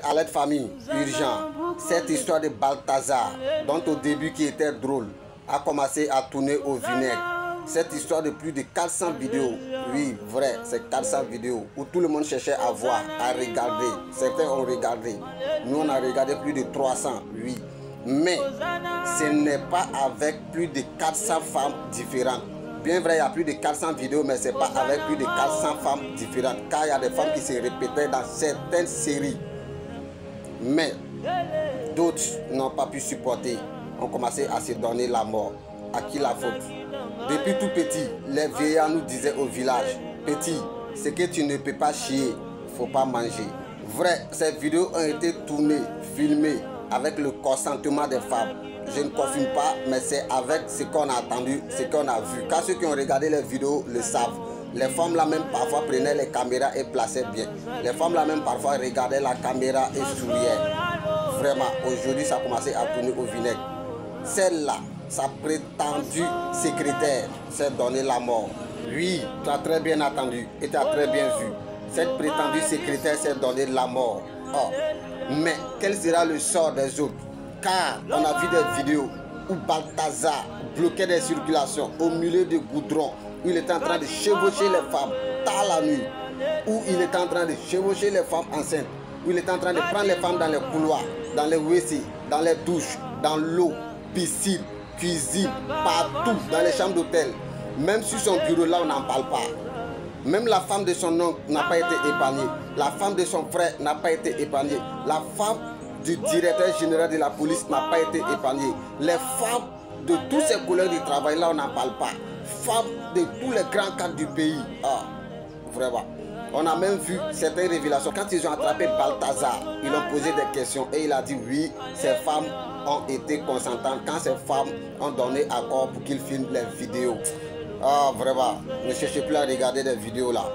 À l'aide famille, urgent, cette histoire de Balthazar, dont au début qui était drôle, a commencé à tourner au vinaigre. Cette histoire de plus de 400 vidéos, oui, vrai, c'est 400 vidéos, où tout le monde cherchait à voir, à regarder. Certains ont regardé, nous on a regardé plus de 300, oui. Mais ce n'est pas avec plus de 400 femmes différentes. Bien vrai, il y a plus de 400 vidéos, mais ce n'est pas avec plus de 400 femmes différentes, car il y a des femmes qui se répétaient dans certaines séries. Mais d'autres n'ont pas pu supporter, ont commencé à se donner la mort. À qui la faute? Depuis tout petit, les vieillards nous disaient au village: petit, ce que tu ne peux pas chier, faut pas manger. Vrai, ces vidéos ont été tournées, filmées avec le consentement des femmes. Je ne confirme pas, mais c'est avec ce qu'on a entendu, ce qu'on a vu. Car ceux qui ont regardé les vidéos le savent. Les femmes là même parfois prenaient les caméras et plaçaient bien. Les femmes là même parfois regardaient la caméra et souriaient. Vraiment, aujourd'hui ça a commencé à tourner au vinaigre. Celle-là, sa prétendue secrétaire s'est donné la mort. Oui, tu as très bien entendu et tu as très bien vu. Cette prétendue secrétaire s'est donné la mort. Oh. Mais quel sera le sort des autres? Car on a vu des vidéos où Balthazar bloquait des circulations au milieu du goudron, où il était en train de chevaucher les femmes tard la nuit, où il était en train de chevaucher les femmes enceintes, où il était en train de prendre les femmes dans les couloirs, dans les WC, dans les douches, dans l'eau, piscine, cuisine, partout, dans les chambres d'hôtel. Même sur son bureau là, on n'en parle pas. Même la femme de son oncle n'a pas été épargnée. La femme de son frère n'a pas été épargnée. La femme du directeur général de la police n'a pas été épargnée. Les femmes de tous ces collègues du travail là, on n'en parle pas. Femmes de tous les grands cadres du pays. Ah, vraiment. On a même vu certaines révélations. Quand ils ont attrapé Balthazar, ils ont posé des questions et il a dit oui, ces femmes ont été consentantes. Quand ces femmes ont donné accord pour qu'ils filment les vidéos. Ah, vraiment, ne cherchez plus à regarder les vidéos là.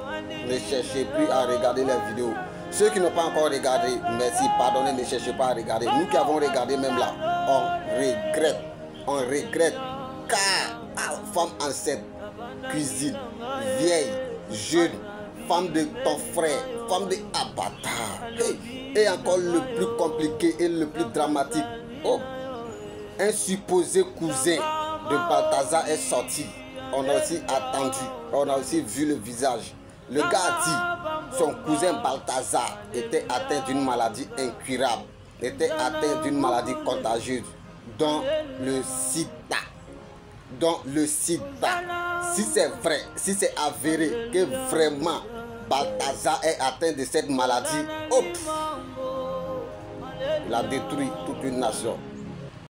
Ne cherchez plus à regarder les vidéos. Ceux qui n'ont pas encore regardé, merci, pardonnez, ne cherchez pas à regarder. Nous qui avons regardé même là, on regrette. On regrette. Car femme enceinte, cuisine, vieille, jeune, femme de ton frère, femme de Avatar. Hey. Et encore le plus compliqué et le plus dramatique. Oh, un supposé cousin de Balthazar est sorti. On a aussi attendu, on a aussi vu le visage. Le gars a dit son cousin Balthazar était atteint d'une maladie incurable, était atteint d'une maladie contagieuse, dont le sida. Si c'est vrai, si c'est avéré que vraiment Balthazar est atteint de cette maladie, hop, il a détruit toute une nation.